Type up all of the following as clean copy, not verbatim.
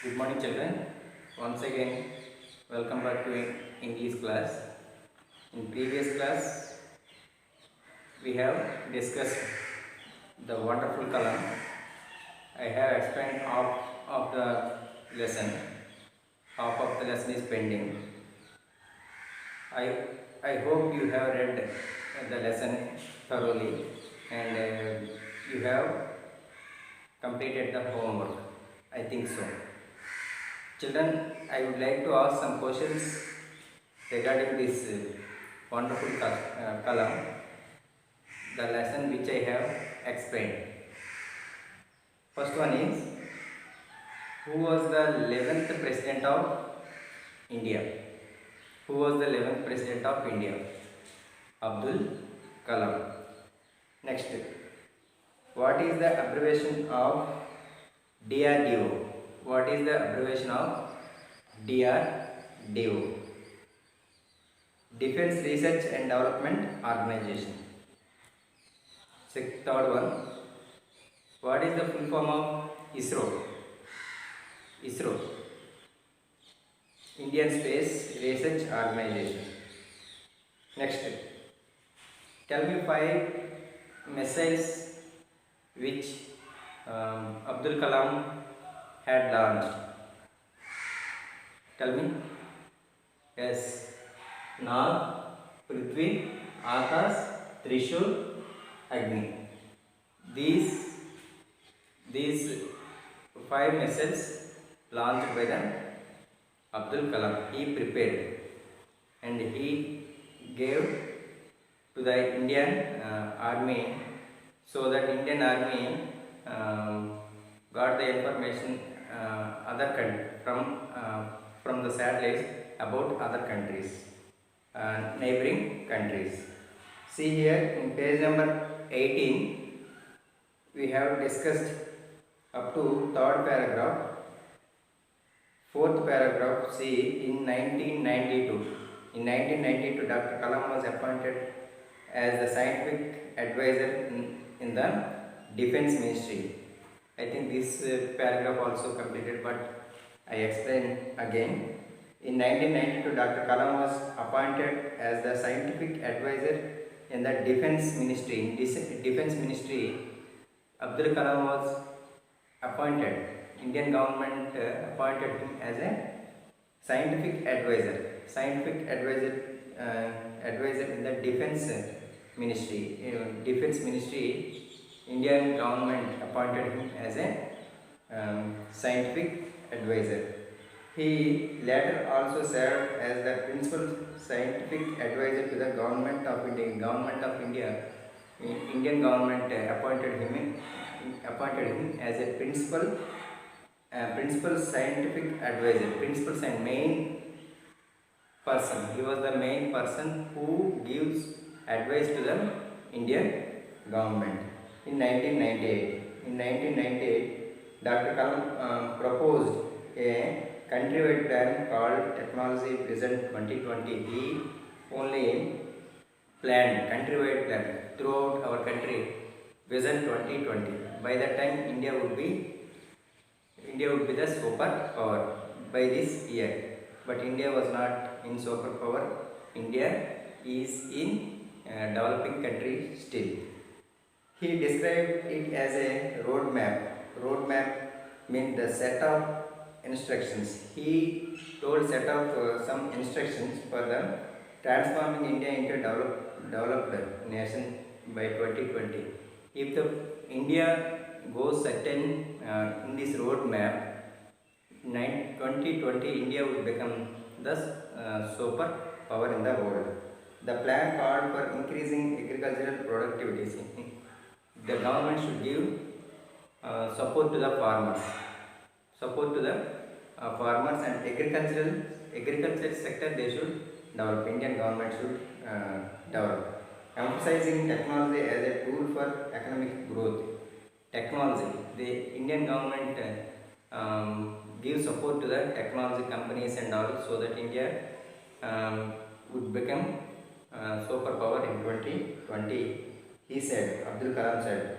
Good morning, children. Once again, welcome back to English class. In previous class, we have discussed the wonderful Kalam. I have explained half of the lesson. Half of the lesson is pending. I hope you have read the lesson thoroughly and you have completed the homework. I think so. Children, I would like to ask some questions regarding this wonderful column, the lesson which I have explained. First one is, who was the 11th President of India? Who was the 11th President of India? Abdul Kalam. Next, what is the abbreviation of DRDO? What is the abbreviation of DRDO? Defense Research and Development Organization. Third one, what is the full form of ISRO? ISRO, Indian Space Research Organization. Next, tell me 5 missiles which Abdul Kalam had launched. Tell me. Yes. Nag, Prithvi, Akash, Trishul, Agni. These 5 missiles launched by the Abdul Kalam. He prepared and he gave to the Indian army, so that Indian army got the information from the satellites about other countries, neighboring countries. See here in page number 18, we have discussed up to 3rd paragraph. 4th paragraph, see, in 1992. In 1992, Dr. Kalam was appointed as the scientific advisor in the Defense Ministry. I think this paragraph also completed, but I explain again. In 1992, Dr. Kalam was appointed as the scientific advisor in the Defense Ministry. In Defense Ministry, Abdul Kalam was appointed. Indian government appointed him as a scientific advisor. Scientific advisor in the Defense Ministry. Defense Ministry, Indian government appointed him as a scientific advisor. He later also served as the principal scientific advisor to the government of India. Indian government appointed him as a principal scientific advisor, main person. He was the main person who gives advice to the Indian government. In 1998, Dr. Kalam proposed a countrywide plan called Technology Vision 2020. He only planned countrywide plan throughout our country, Vision 2020. By that time, India would be the superpower by this year. But India was not in superpower. India is in developing country still. He described it as a roadmap. Roadmap means the set of instructions. He told set of some instructions for the transforming India into developed nation by 2020. If the India goes certain in this roadmap, 2020 India would become the super power in the world. The plan called for increasing agricultural productivity. The government should give support to the farmers. Support to the farmers and agriculture sector they should develop. Indian government should develop. Emphasizing technology as a tool for economic growth. Technology. The Indian government gives support to the technology companies and all, so that India would become superpower in 2020. He said, Abdul Kalam said,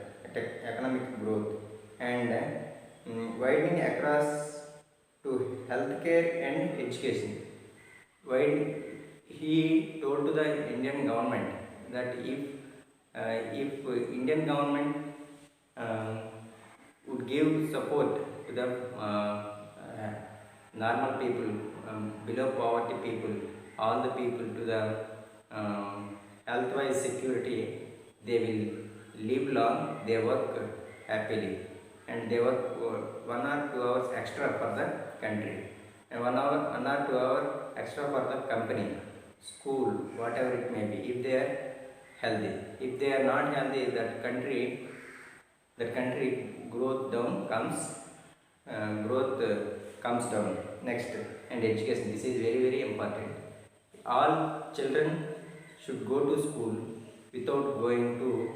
economic growth and widening across to healthcare and education. While he told to the Indian government that if Indian government uh, would give support to the normal people, below poverty people, all the people to the health-wise security, they will live long, they work happily, and they work 1 or 2 hours extra for the country, and 1 or 2 hour extra for the company, school, whatever it may be, if they are healthy. If they are not healthy, that country growth down comes, growth comes down. Next, and education. This is very very important. All children should go to school without going to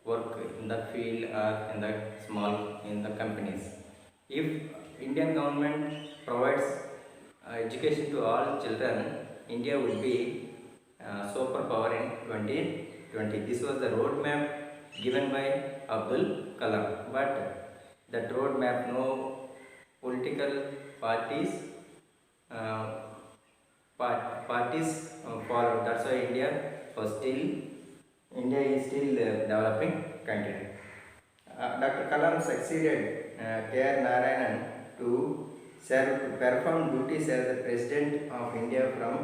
work in the field or in the small in the companies. If Indian government provides education to all children, India would be superpower in 2020. This was the roadmap given by Abdul Kalam. But that roadmap, no political parties uh, parties followed. That's why India is still developing country. Dr. Kalam succeeded K.R. Narayanan to perform duties as the President of India from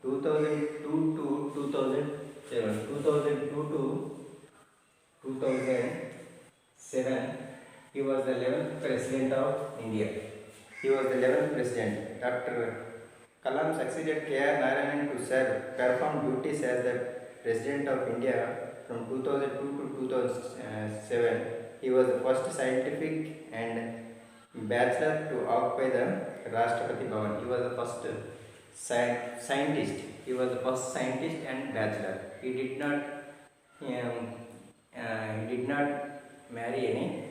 2002 to 2007. 2002 to 2007, he was the 11th President of India. He was the 11th President. Dr. Kalam succeeded K.R. Narayanan to perform duties as the President of India from 2002 to 2007. He was the first scientific and bachelor to occupy the Rashtrapati Bhavan. He was the first scientist. He was the first scientist and bachelor. He did not marry any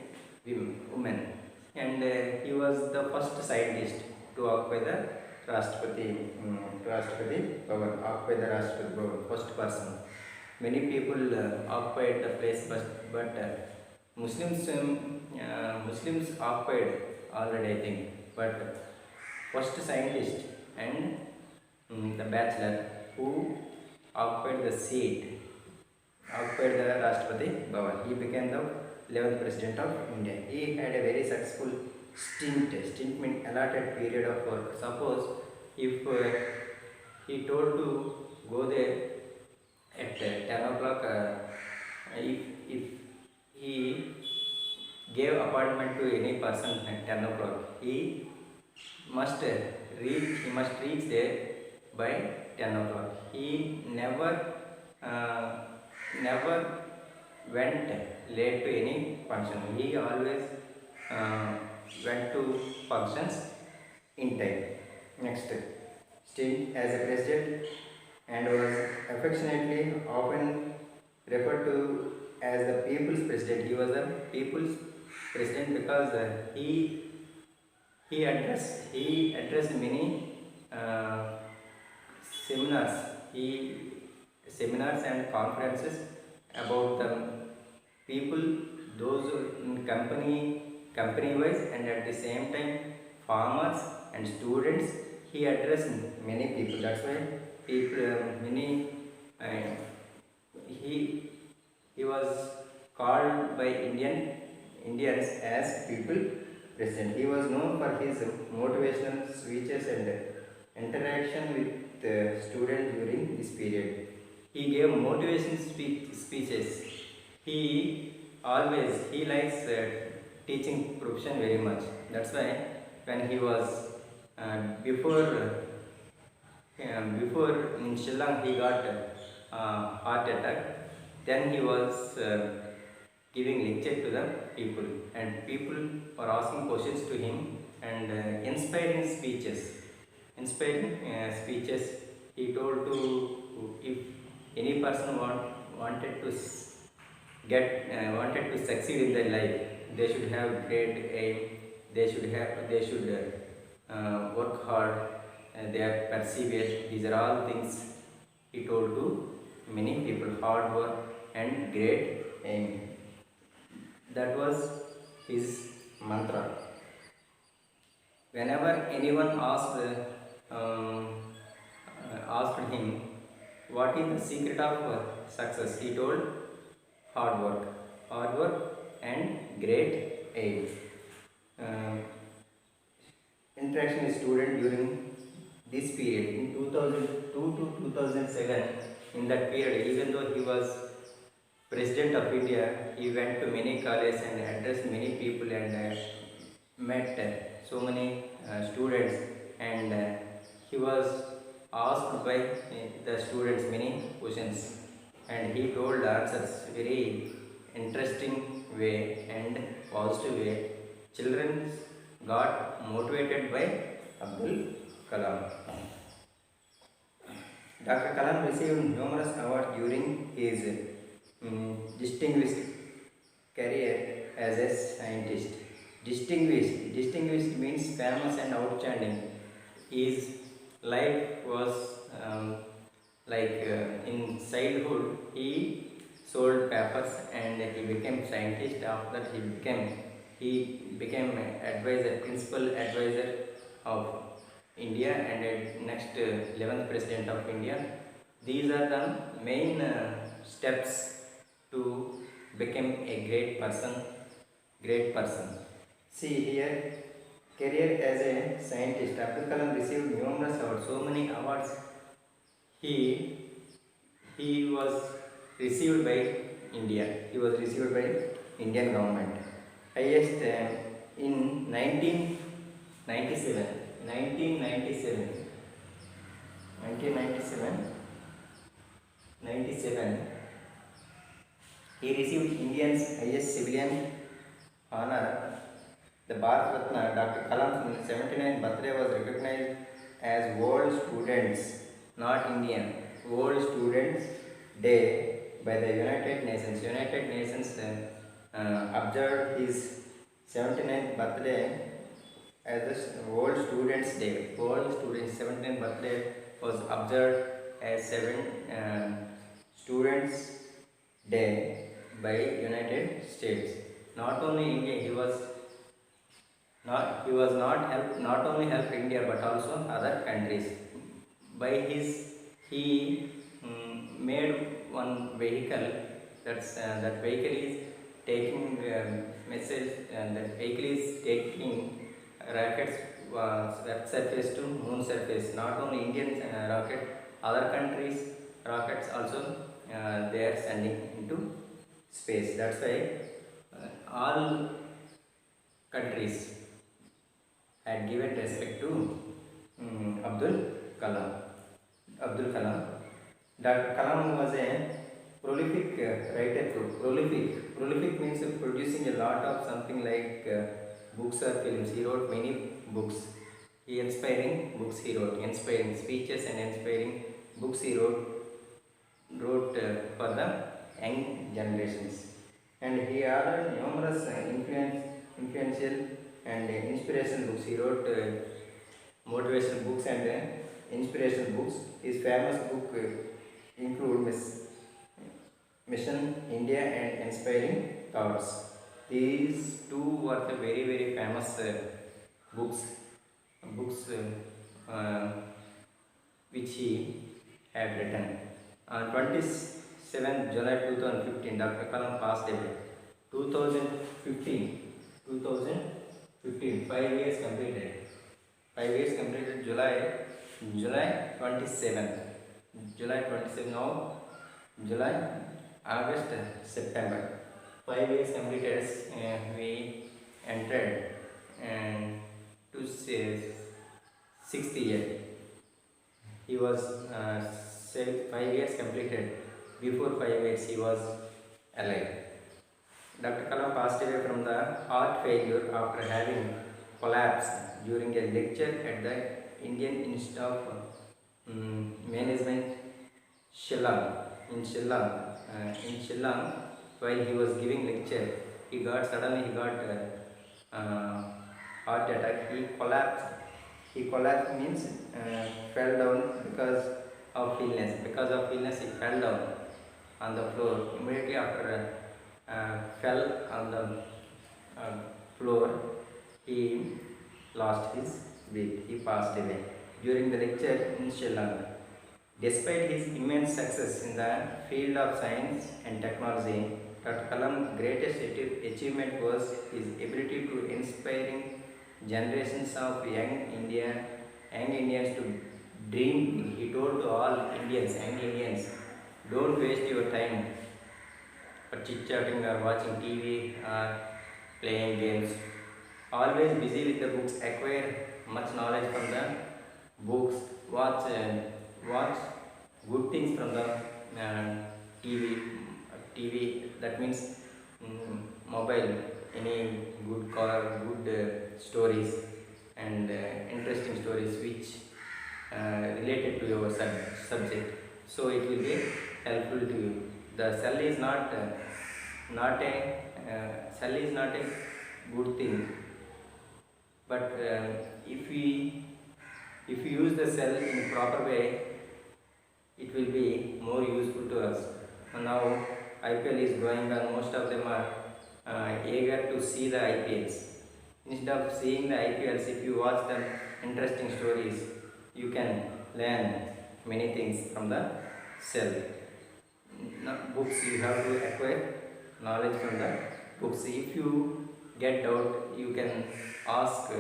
woman, and he was the first scientist to occupy the Rashtrapati Bhavan. Occupy the Rashtrapati Bhavan, first person. Many people occupied the place, but Muslims occupied already, I think. But first scientist and the bachelor who occupied the seat, occupied the Rashtrapati Bhavan. He became the 11th President of India. He had a very successful stint means allotted period of work. Suppose if he told to go there at 10 o'clock, if he gave appointment to any person at 10 o'clock, he must reach there by 10 o'clock. He never went late to any function. He always went to functions in time. Next, stint as a president, and was affectionately often referred to as the people's president. He was the people's president because he addressed many seminars. Seminars and conferences about the people, those in company wise, and at the same time farmers and students. He addressed many people. That's why he was called by Indians as people president. He was known for his motivational speeches and interaction with students during this period. He gave motivation speeches. He likes teaching profession very much. That's why when he was before in Shillong, he got heart attack. Then he was giving lecture to the people, and people were asking questions to him, and inspiring speeches. He told to, if any person wanted to succeed in their life, they should have great aim. They should work hard. They are persevere. These are all things he told to many people. Hard work and great aim. That was his mantra. Whenever anyone asked him what is the secret of success, he told hard work and great aim. Uh, Interaction with student during this period in 2002 to 2007. In that period, even though he was president of India, he went to many colleges and addressed many people and met so many students, and he was asked by the students many questions, and he told answers very interesting way and positive way. Children got motivated by Abdul Kalam. Dr. Kalam received numerous awards during his distinguished career as a scientist. Distinguished means famous and outstanding. His life was in childhood he sold papers and he became scientist. After that he became principal advisor of India, and next 11th president of India. These are the main steps to become a great person. See here, career as a scientist. Abdul Kalam received numerous awards, so many awards he was received by India. He was received by Indian government. Highest in 1997, 97, he received India's highest civilian honor, the Bharat Ratna. Dr. Kalam's 79th birthday was recognized as World Students, not Indian, World Students Day by the United Nations. United Nations observed his 79th birthday as the World Students Day. World Students 79th birthday was observed as Students Day by United States. Not only India, he was not only helped India but also other countries. By his he made one vehicle. That vehicle is taking message, and that vehicle is taking rockets Earth surface to moon surface. Not only Indian rocket, other countries rockets also they are sending into space. That's why all countries had given respect to Abdul Kalam. Dr. Kalam was a prolific writer too. Prolific means producing a lot of something like books or films. He wrote many books. Inspiring books he wrote. Inspiring speeches and inspiring books he wrote for the young generations. And he authored numerous influential and inspirational books. He wrote motivational books and inspirational books. His famous book include Mission India and Inspiring Thoughts. These two were the very famous books which he had written. On 27th July 2015, Dr. Kalam passed away. 2015, 5 years completed. 5 years completed. July 27th. Now July, August, September. 5 years completed. We entered to 6th year. He was 5 years completed. Before 5 years he was alive. Dr. Kalam passed away from the heart failure after having collapsed during a lecture at the Indian Institute of Management, Shillong. In Shillong, while he was giving lecture, he got heart attack. He collapsed. Means fell down because of illness. He fell down on the floor. Immediately after fell on the floor, he lost his breath. He passed away during the lecture in Sri Lanka. Despite his immense success in the field of science and technology, Dr. Kalam's greatest achievement was his ability to inspiring generations of young Indians to dream big. He told to all young Indians, don't waste your time for chit-chatting or watching TV or playing games. Always busy with the books, acquire much knowledge from the books, watch good things from the TV, TV, that means mobile, any good good stories and interesting stories which related to your subject. So it will be helpful to you. The cell is not a cell is not a good thing, but if we use the cell in proper way, it will be more useful to us. Now IPL is going on, most of them are eager to see the IPLs. Instead of seeing the IPLs, if you watch the interesting stories, you can learn many things from the cell. Books, you have to acquire knowledge from the books. If you get doubt, you can ask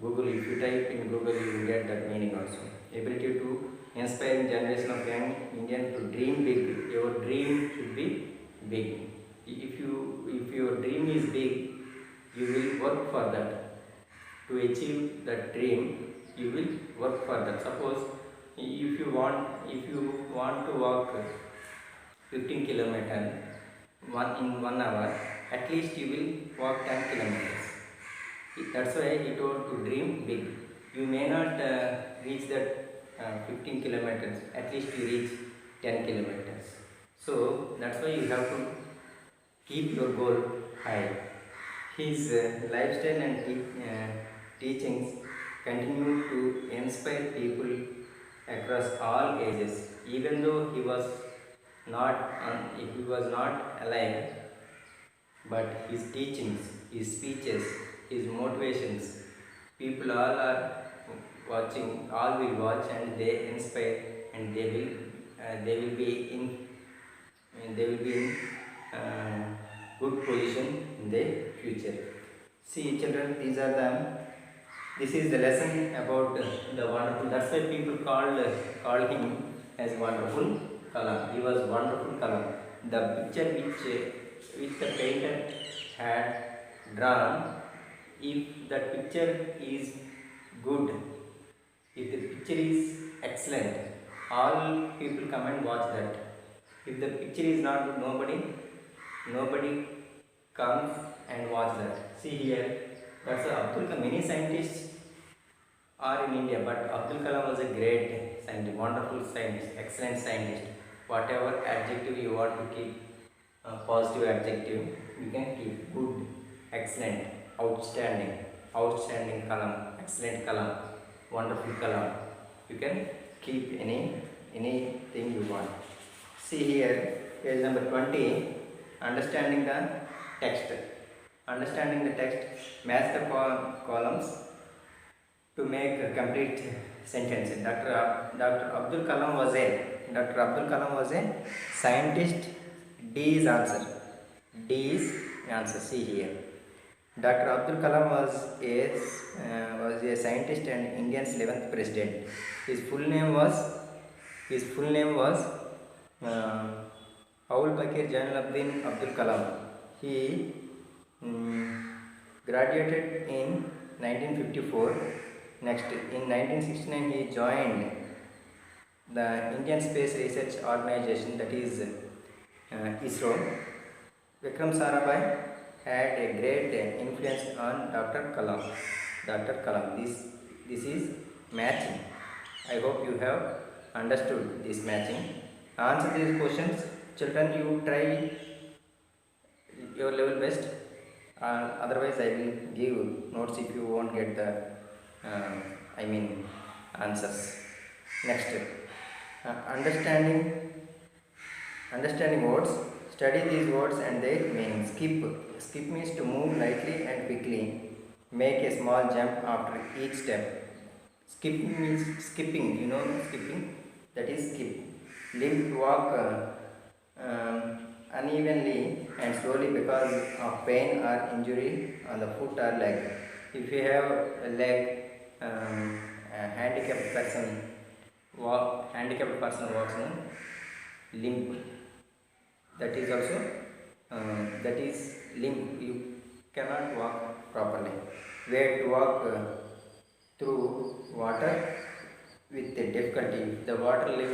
Google. If you type in Google, you will get that meaning also. Ability to inspire generation of young Indians to dream big. Your dream should be big. If your dream is big, you will work for that. To achieve that dream, you will work for that. Suppose if you want to walk 15 kilometers in 1 hour, at least you will walk 10 kilometers. That's why he told to dream big. You may not reach that 15 kilometers, at least you reach 10 kilometers. So that's why you have to keep your goal high. His lifestyle and teachings continue to inspire people across all ages. Even though he was not alive, but his teachings, his speeches, his motivations, people all are watching, all will watch and they inspire, and they will be in good position in the future. See children, this is the lesson about the wonderful. That's why people call him as wonderful Kalam. He was wonderful Kalam. The picture which the painter had drawn, if that picture is good, if the picture is excellent, all people come and watch that. If the picture is not good, nobody comes and watch that. See here, that's Abdul Kalam. Many scientists are in India, but Abdul Kalam was a great scientist, wonderful scientist, excellent scientist. Whatever adjective you want to keep, positive adjective, you can keep. Good, excellent, outstanding Kalam, excellent Kalam, wonderful Kalam. You can keep anything you want. See here, page number 20, understanding the text. Understanding the text, match the columns to make a complete sentence. Dr. Abdul Kalam was a scientist. D is answer. See here. Dr. Abdul Kalam was a scientist and India's 11th president. His full name was Aul Bakir Jainuddin Abdul Kalam. He graduated in 1954. Next, in 1969, he joined the Indian Space Research Organization, that is ISRO. Vikram Sarabhai had a great influence on Dr. Kalam. This is matching. I hope you have understood this matching. Answer these questions. Children, you try your level best. Otherwise, I will give notes if you won't get the answers. Next, understanding words. Study these words and their meaning. Skip means to move lightly and quickly. Make a small jump after each step. Skipping means skipping, you know, skipping, that is skip. Limp walk unevenly and slowly because of pain or injury on the foot or leg. If you have a leg, a handicapped person walks no limp. That is also that is limp. You cannot walk properly. Where to walk through water with the difficulty. If the water is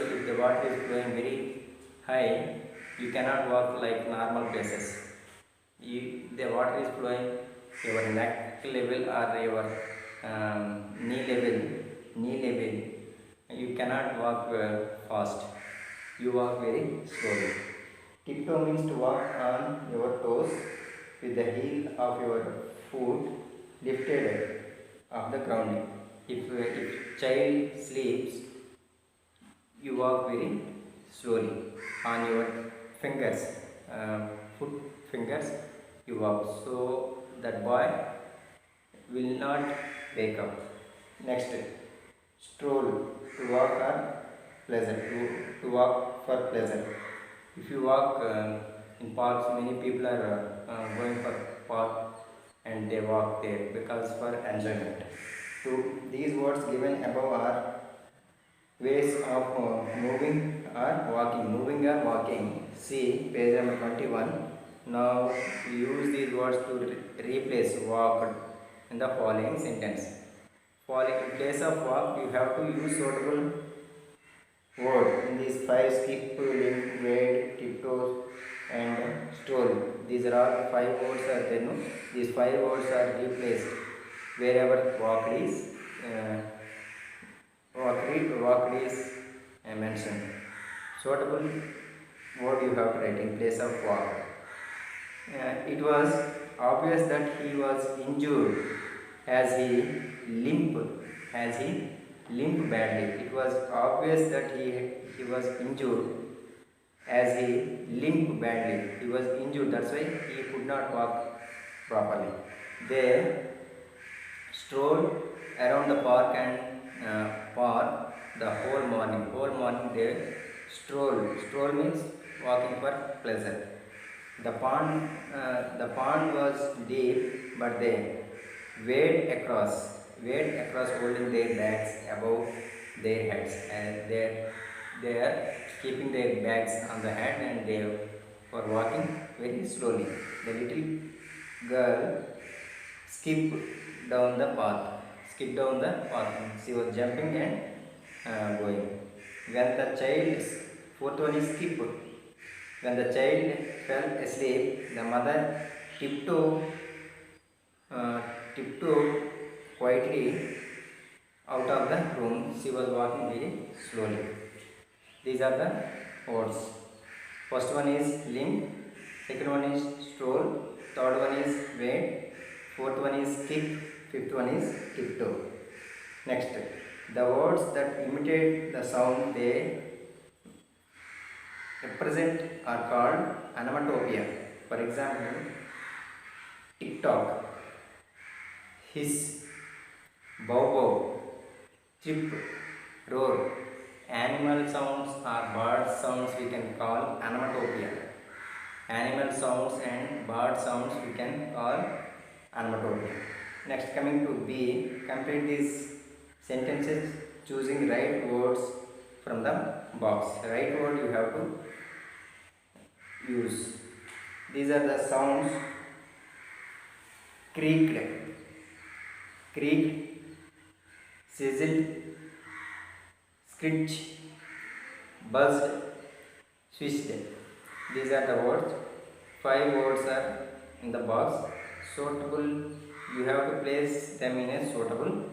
flowing very high, you cannot walk like normal places. The water is flowing your neck level or your knee level, you cannot walk fast. You walk very slowly. Tiptoe means to walk on your toes with the heel of your foot lifted off the ground. If child sleeps, you walk very slowly on your fingers, foot fingers. You walk so that boy will not wake up. Next, stroll, to walk or pleasure, to walk for pleasure. If you walk in parks, many people are going for park and they walk there because for enjoyment. To these words given above are ways of moving or walking. Moving or walking. See page number 21. Now use these words to replace walked in the following sentence. In place of walk, you have to use suitable word in these five: skip, limp, wade, tiptoe, and stroll. These are all five words are there. No? These five words are replaced wherever walked is mentioned. Suitable word you have to write in place of walk. It was obvious that he was injured as he limped badly. It was obvious that he was injured as he limped badly. He was injured, that's why he could not walk properly. They strolled around the park and park the whole morning. Whole morning they strolled. Stroll means walking for pleasure. The pond was deep, but they wade across holding their bags above their heads, and they are keeping their bags on the head and they were walking very slowly. The little girl skipped down the path. Skipped down the path. She was jumping and going. When the child, fourth one is skip. When the child fell asleep, the mother tiptoed quietly out of the room. She was walking very slowly. These are the words. First one is limp, second one is stroll, third one is wade, fourth one is skip, fifth one is tiptoe. Next, the words that imitate the sound they represent are called onomatopoeia. For example, tick-tock, hiss, bow, chip, roar. Animal sounds or bird sounds we can call onomatopoeia. Animal sounds and bird sounds we can call onomatopoeia. Next, coming to B, complete these sentences choosing right words from the box. Right word you have to use. These are the sounds: creaked, sizzled, screech, buzzed, swished. These are the words. 5 words are in the box. Suitable, you have to place them in a suitable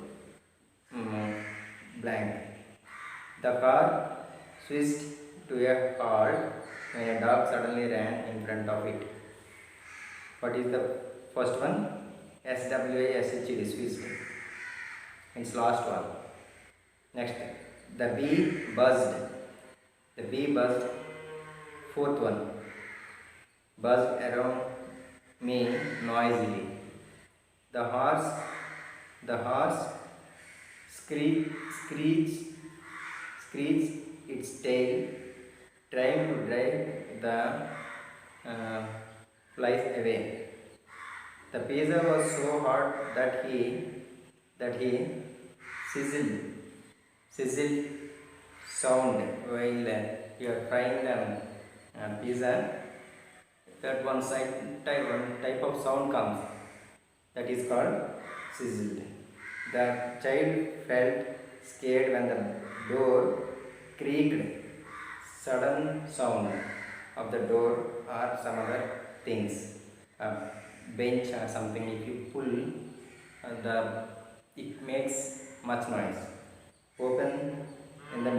blank. The car switched to a halt when a dog suddenly ran in front of it. What is the first one? SWISHED, switched. It's last one. Next, the bee buzzed. The bee buzzed. Fourth one, buzzed around me noisily. The horse The horse screech, screech, screech its tail, trying to drive the uh, flies away. The pizza was so hot that he sizzled, sizzled sound while you are frying the pizza. That one type of sound comes, that is called sizzled. The child felt scared when the door creaked. Sudden sound of the door or some other things, a bench or something. If you pull, it makes much noise. Open in the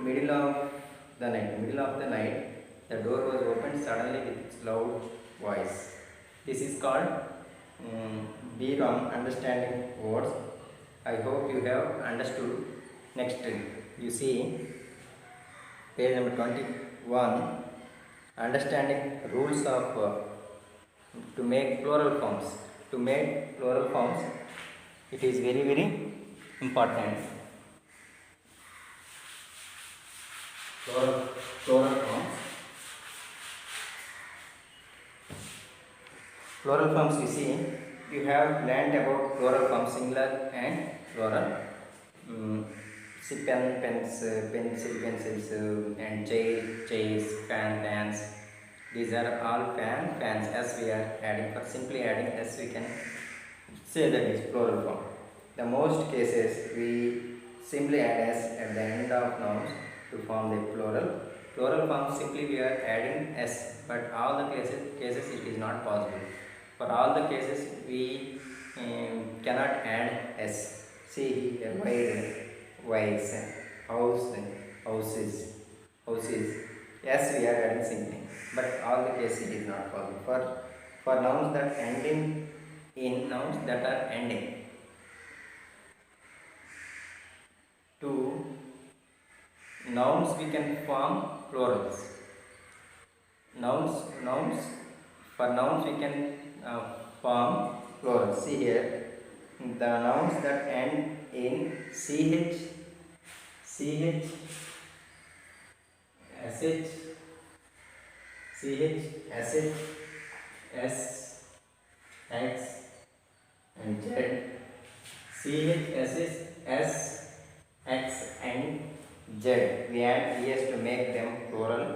middle of the night. Middle of the night, the door was opened suddenly with its loud voice. This is called be wrong understanding words. I hope you have understood. Next, you see page number 21. Understanding rules of to make plural forms. To make plural forms, it is very important. Plural forms. Plural forms, you see, you have learnt about plural forms, singular and plural. See, pen, pens, pencil, pencils, and chair, chairs, fan, fans. These are all fans. As we are adding, for simply adding, as we can say that is plural form. The most cases we simply add s at the end of nouns to form the plural. Plural form simply we are adding s, but all the cases it is not possible. For all the cases we cannot add s. See here, wides, house, houses. Yes, we are adding simply, but all the cases it is not possible. For nouns that ending in nouns that are ending. To nouns we can form plurals. Nouns for nouns we can form plurals. See here, the nouns that end in ch, sh, s, x, and z. S, x, and z. We add es to make them plural.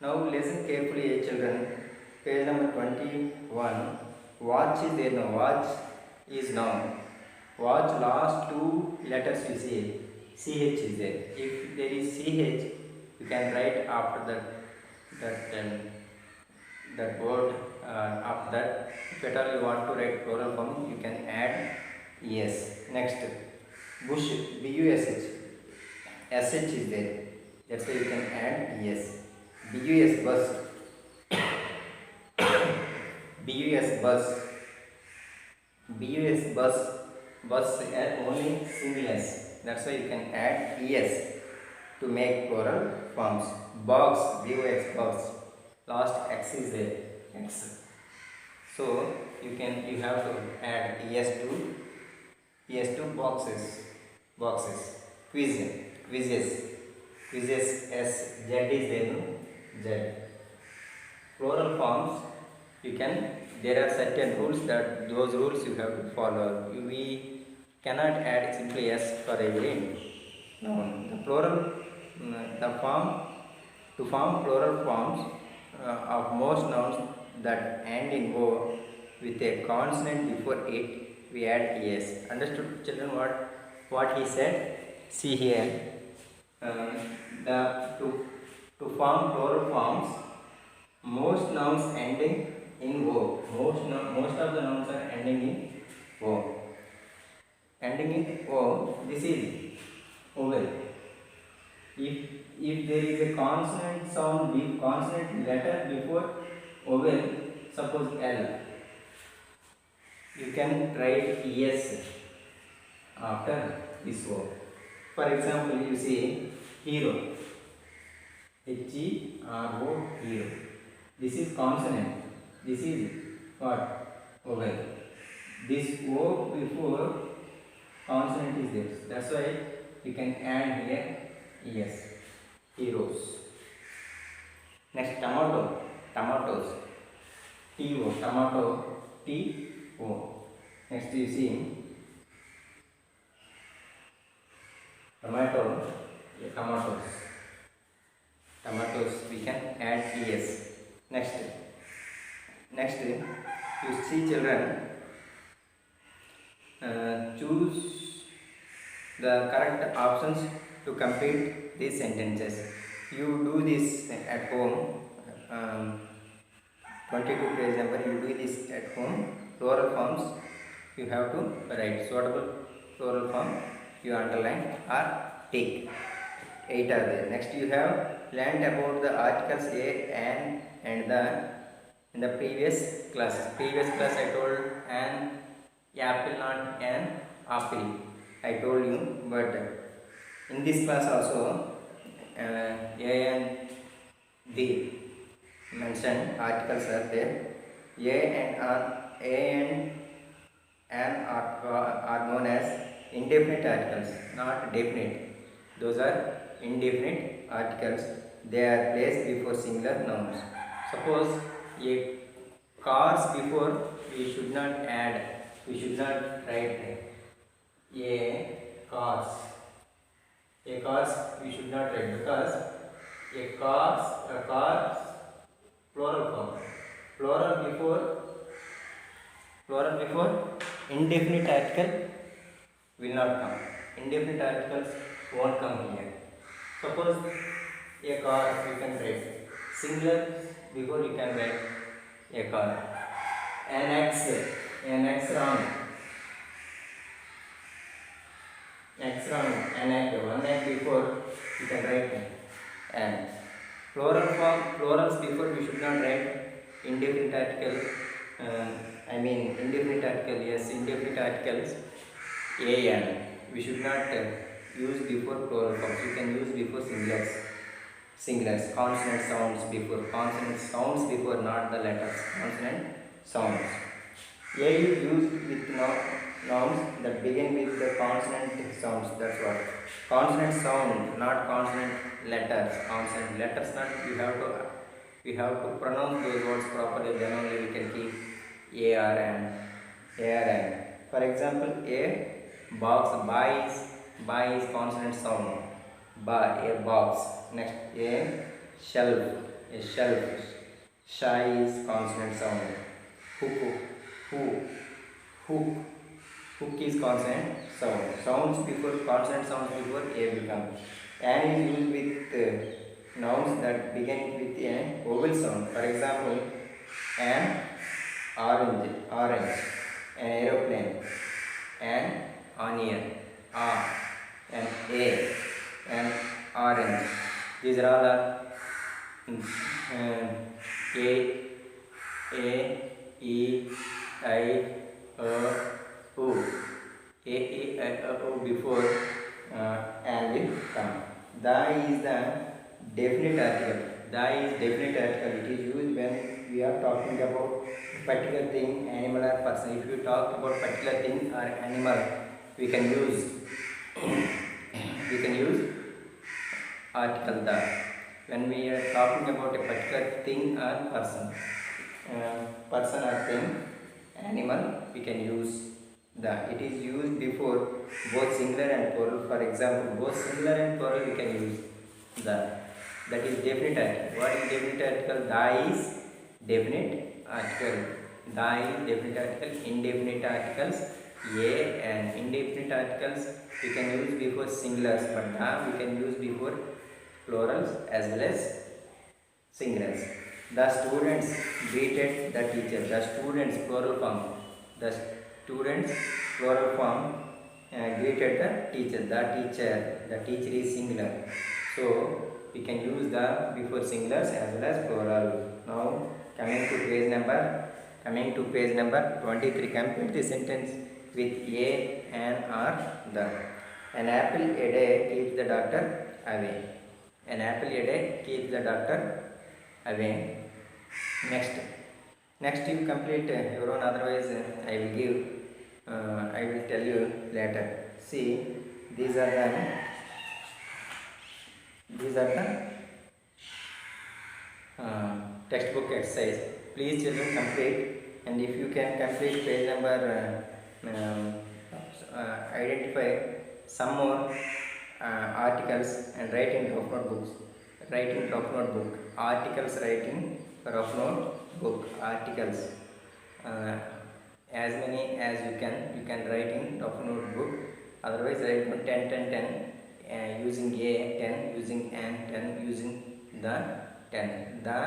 Now listen carefully, children. Page number 21. Watch is there. No, watch is noun. Watch last two letters you see. Ch is there. If there is ch, you can write after that word. After that, if at all you want to write plural form, you can add es. Next, bush, bush, sh is there. That's why you can add es. Bus, bus add only single s. That's why you can add es to make plural forms. Box, box. Last x is there. X. So you have to add es to boxes. Quizzes. S. Z is there. No? Z. Plural forms, there are certain rules that those rules you have to follow. We cannot add simply s for every noun. To form plural forms of most nouns that end in o with a consonant before it, we add es. Understood, children, what he said? See here, to form plural forms, most nouns ending in o. Most of the nouns are ending in o. Ending in o. This is vowel. If there is a consonant letter before vowel, suppose L, you can write es after this o. For example, you see hero. Hero. This is consonant. This is what? Vowel. This O before consonant is there. That's why we can add here yes. Heroes. Next tomato. Tomatoes. T-O. Tomato. T-O. Next you see tomato. Tomatoes. Tomatoes we can add es. Next you see children choose the correct options to complete these sentences. You do this at home. 22 page number, you do this at home. Plural forms you have to write. Suitable plural form you underline or tick. 8 are there. Next you have learned about the articles a and the in the previous class. Previous class I told an apple, not an apple. I told you, but in this class also a and the mentioned articles are there. A and an are known as indefinite articles, not definite. Those are indefinite articles. They are placed before singular nouns. Suppose a cars before, we should not add, we should not write a cars. A cars we should not write because a cars plural form. Plural before indefinite article will not come. Indefinite articles won't come here. Suppose a car you can write. Singular before you can write a car. An X round. X round. An egg. One egg before you can write an. Plural form, plurals before we should not write indefinite article. Indefinite article, yes, indefinite articles an. We should not use before plural forms. You can use before singulars. Consonant sounds before, not the letters. Consonant sounds. A is used with nouns that begin with the consonant sounds. That's what. Consonant sound, not consonant letters. Consonant letters, not we have to pronounce those words properly. Then only we can keep ARN. For example, a box. By is consonant sound. By a box. Next, a shelf. Shy is consonant sound. Hook is consonant sound. Consonant sounds before a will come. An is used with nouns that begin with an vowel sound. For example, an orange, an aeroplane, an onion, an A, an orange. These are all A, E, I, O. O before and will come. The is the definite article. It is used when we are talking about particular thing, animal or person. If you talk about particular thing or animal, we can use article the. When we are talking about a particular thing or person or thing, animal, we can use the. It is used before both singular and plural. For example, both singular and plural we can use the. That is definite article. What is definite article? The is definite article. Indefinite articles a and indefinite articles we can use before singulars, but the we can use before plurals as well as singulars. The students greeted the teacher. The students plural form. Greeted the teacher. The teacher is singular. So we can use the before singulars as well as plural. Now coming to page number 23. Complete the sentence with a, an, or the. An apple a day keeps the doctor away. An apple a day keeps the doctor away. Next you complete your own. Otherwise, I will give I will tell you later. See, these are the textbook exercise. Please children complete, and if you can complete page number, identify some more articles and write in rough notebooks. Write in rough notebook. Articles write in rough notebook. Articles. Uh, as many as you can write in rough notebook. Otherwise, write 10, 10, 10. Using a 10, using an 10, using the 10. The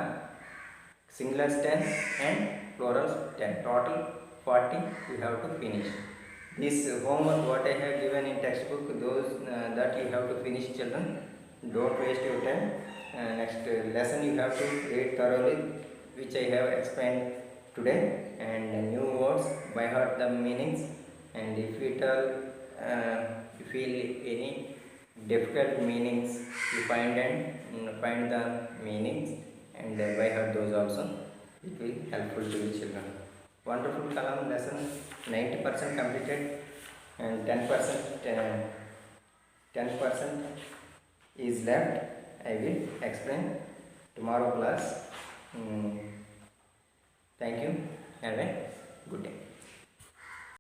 singulars 10 and plurals 10. Total 40 you have to finish. This homework what I have given in textbook, those that you have to finish, children. Don't waste your time. Next lesson you have to read thoroughly, which I have explained today, and new words by heart the meanings. And if it all you feel any difficult meanings, you find and find the meanings and by heart those also. It will helpful to you, children. Wonderful Kalam lesson, 90% completed, and 10% is left. I will explain tomorrow class. Thank you. Have a good day.